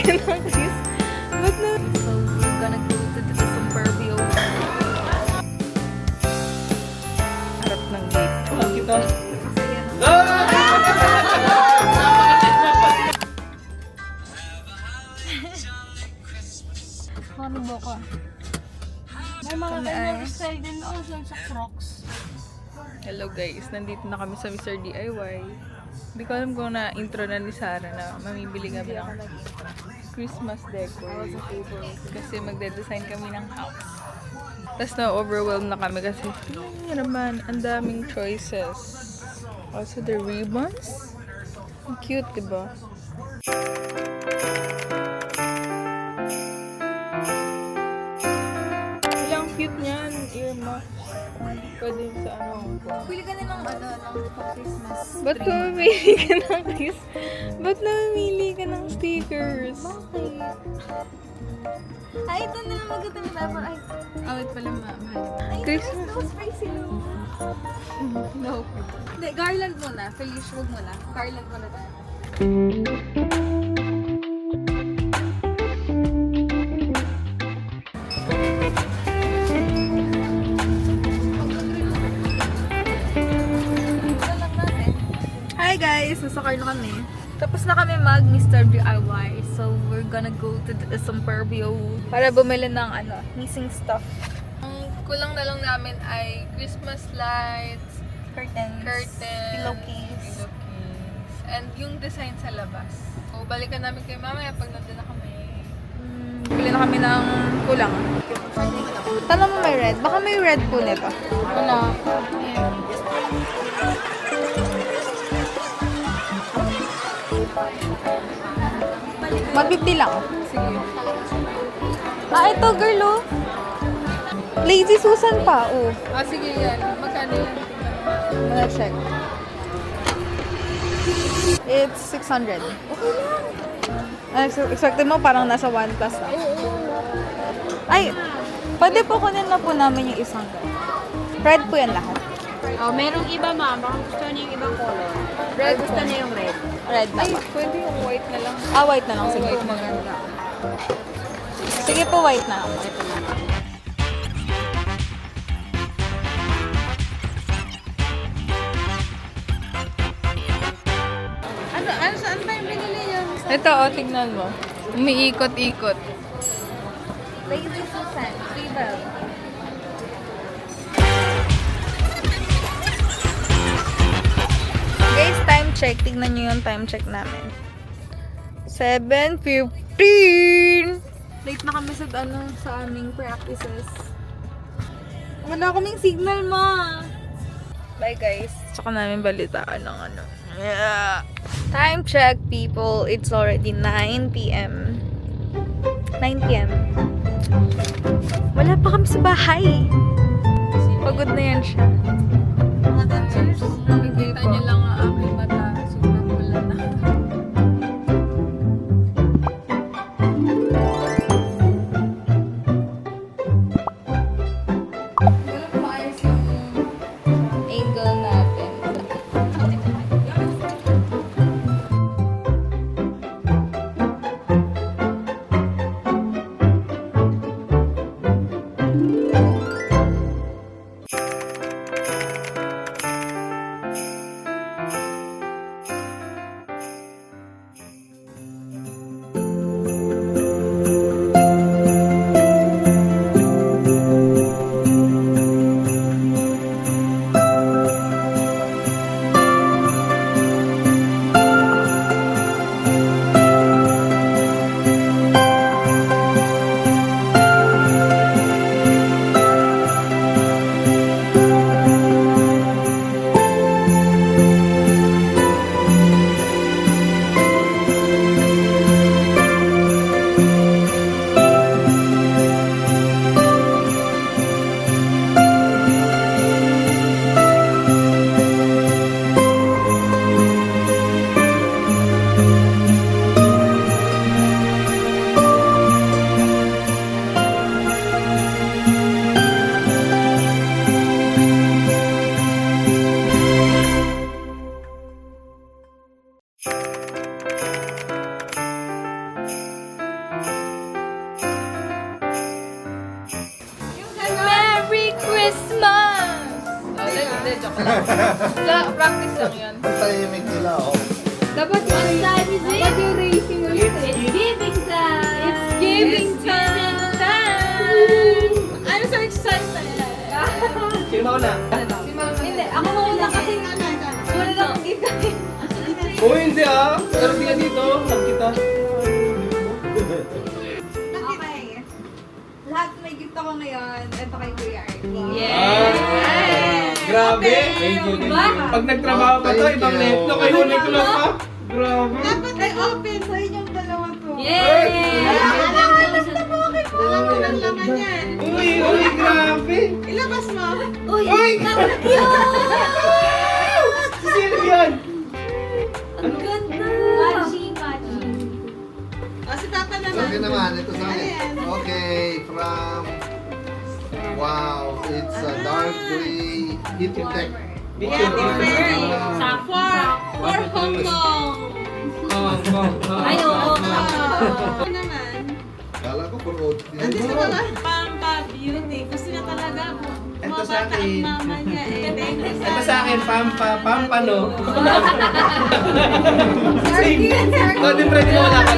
ka ng kiss? Ba't na? So, we're gonna go to the Suburbio. Harap ng gate. Kita. Ano ba ka? May mga ganyan style din sa Crocs. Hello guys, nandito na kami sa Mr. DIY. Hindi ko alam kung na-intro na ni Sarah na mamibili kami ng Christmas decor. Kasi magde-design kami ng house. Tapos na-overwhelmed na kami kasi naman, ang daming choices. Also the ribbons. Ang cute, diba? Ilang cute niyan, earmuffs. Pwede sa ano. Pili ka na ng Christmas. Ba't namimili ka ng kiss? Ba't namimili ka ng stickers? Ay, ito na lang maganda na dapat. Ay, wait pala mahal. Ay, Christmas. no, spicy no. No. Hindi, garland muna. Felish, wag muna. Garland muna tayo. Hi guys! Nasakay na kami. Tapos na kami mag Mr. DIY. So, we're gonna go to the Suburbio para bumili ng missing stuff. Ang kulang na lang namin ay Christmas lights, Curtains. Pillowcase. and yung design sa labas. So, balikan namin kayo mamaya pag nandun na kami. Bili na kami ng kulang. Tanong mo may red. Baka may red po nito. Wala. 150 lang. Sige. Ito girl oh. Lazy Susan pa. Oh. Sige yan. Magkano yan? Muna check. It's 600. Okay lang. Expected mo parang nasa 1 plus na. Ay, pwede po kunin na po namin yung isang red po yan lahat. Oh, merong iba ma'am, baka gusto niya yung ibang color. Red, gusto niya yung red. Red na Ay, ba? pwede yung white na lang. White na lang. Sige. White maganda. Sige po, white na lang. Saan ba yung binili niya? Ito, tignan mo. Umiikot-ikot. Lazy Susan. Rebel. Guys, time check. Tignan nyo yung time check namin. 7:15. Late na kami sa aming practices. Wala kaming signal, ma. Bye, guys. Tsaka namin balitaan ng ano. Yeah. Time check, people. It's already 9 p.m. 9 p.m. Wala pa kami sa bahay. Pagod na yan siya. Mga dancers, nakikita niyo lang ang aking mata. Super pula na. Pero maayos yung angle natin. Practice lang yan. Ang tahimik nila, oh. Dapat yung time is it? Dapat yung racing or It's giving time! It's giving time! I'm so excited. Sino mauna? Hindi, ako mauna kasi wala lang akong gift. Oo, hindi ah. Pero di ka dito. Hug kita. Okay. Lahat may gift ako ngayon. Ito kay Kuya Artie. Grabe. Thank you. Pag nagtrabaho pa to, ibang netlo. Kayo netlo pa. Grabe. Dapat ay open sa inyong dalawa to. Uy, grabe. Ilabas mo. Uy! Sino yan? Ang ganda! Matching. Si Papa Okay naman, ito sa akin. Okay, from... Wow, it's a dark gray heating tech. For Hong Kong! Ay, oo. Kala ko for oat. Pampa Beauty. Gusto niya talaga po. Ito sa akin. Mama niya eh. Ito sa akin, pampano. Same. Oh, di pwede mo wala ka.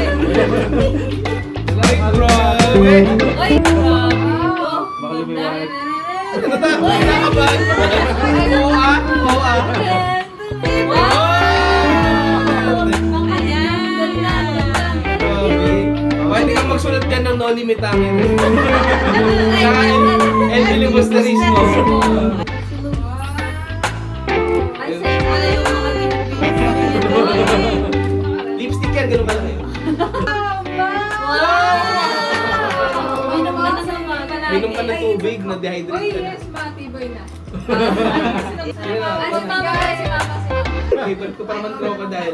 Like, grabe. Ay, grabe. Baka lumiwanag. Natatakot na ka ba? Oo ah. Pwede kang magsulat dyan ng no limit angin. And bilibos na rin mo. Lipstick yan, ganun ba lang yun? Minom ka ng tubig, na-dehydrate ka na. matibay na. Yun na. Favorite ko pa naman crocodile.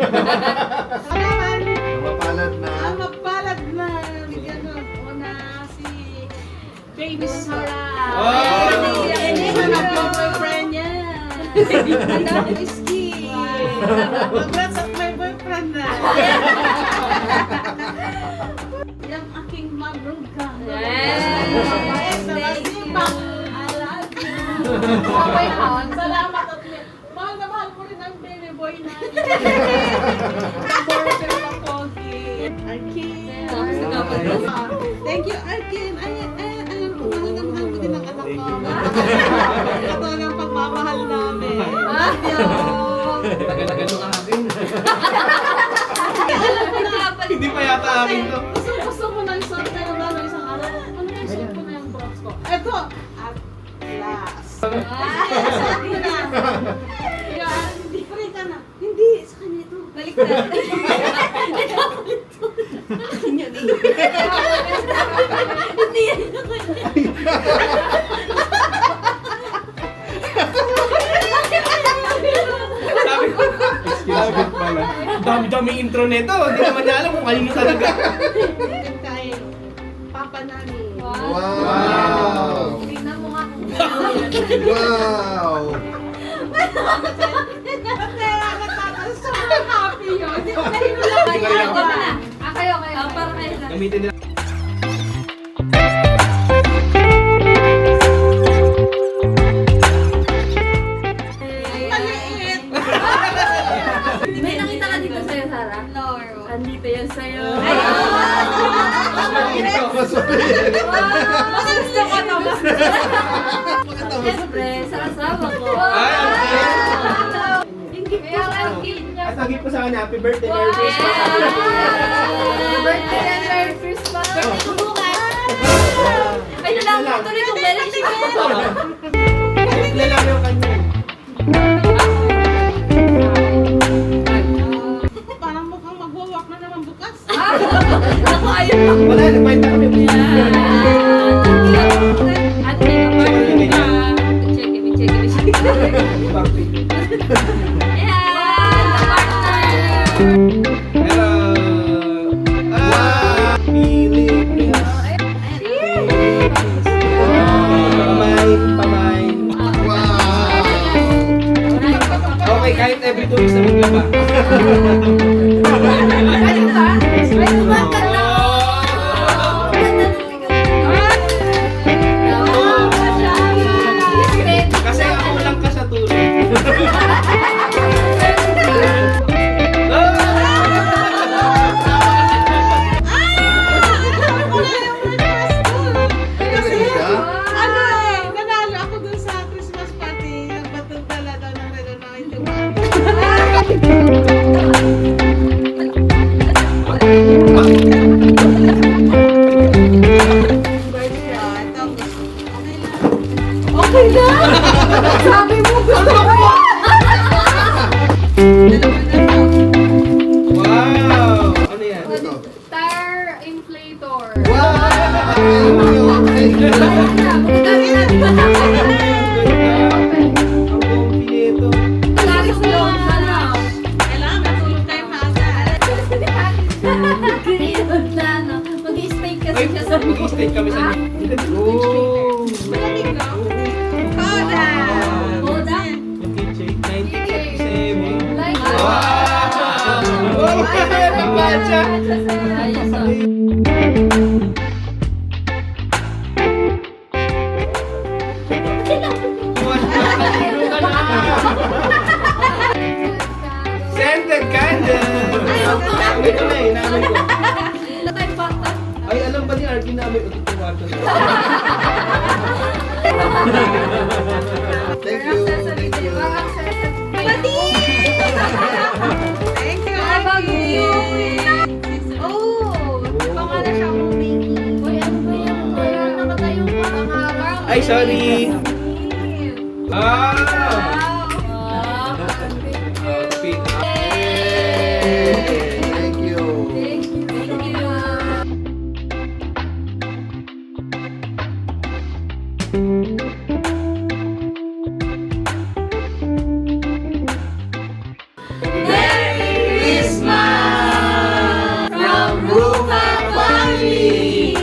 Mapalad na. Mapalad na. Bigyan mo na si Baby Sora. Oh! Yan ang boyfriend niya. Ang dami whiskey. Congrats at my boyfriend na. Yung aking magruga. Yes. I love you. Salamat at mahal na mahal ko rin ang baby boy na. Boyfriend ng Pogi. Arkin. Thank you, Arkin. Alam ko, mahal ko din ang anak ko. Ito ang pagmamahal namin. Love you. Tagal-tagal yung akin. Alam ko na pala. Hindi pa yata akin to. Gusto ko ng suot na yung lalo isang araw. Ano yung suot ko na yung props ko? Ito! Atlas. Suot ko na. Yan, hindi free ka na. Hindi, sa kanya ito. Baliktad. Nagkapalit to. Akin yun eh. Hindi yan yung kanya. Sabi ko pala. Dami-dami intro nito. Hindi naman niya alam kung kanino talaga. Ito tayo. Papa namin. Wow! Tingnan mo nga kung Wow! sobrang happy yun. Hindi ko nahinulang. Kayo. Para kayo lang. Gamitin nila. Maliit. May nakita ka dito sa'yo, Sarah? No. Andito yan sa'yo. Gusto ko to. Siyempre, sa asawa ko. Ay, okay. Yung gift ko sa akin niya. At sagip ko sa kanya, happy birthday, Merry Christmas. Birthday and Merry Christmas. Birthday ko bukas. Ay, nalaman ko tuloy kung meron siya. Simple lang yung kanya. Parang mukhang magwawak na naman bukas. Ako, ayun lang. Wala, nagbayad na kami. At may kapatid ka. Check. Backpack. Hello. Philippines. Pamay. Wow! Okay, kahit every 2 weeks na maglaba. Ano ba? Ay, kumakanta. siya. Scented candle! Inaamay ko na eh, inaamay ko. Ay, alam ba ni Arky na may ututuwato na? Thank you. Thank you. Thank you. Ay, sorry! Ah! Happy. Thank you. From Rufa Family.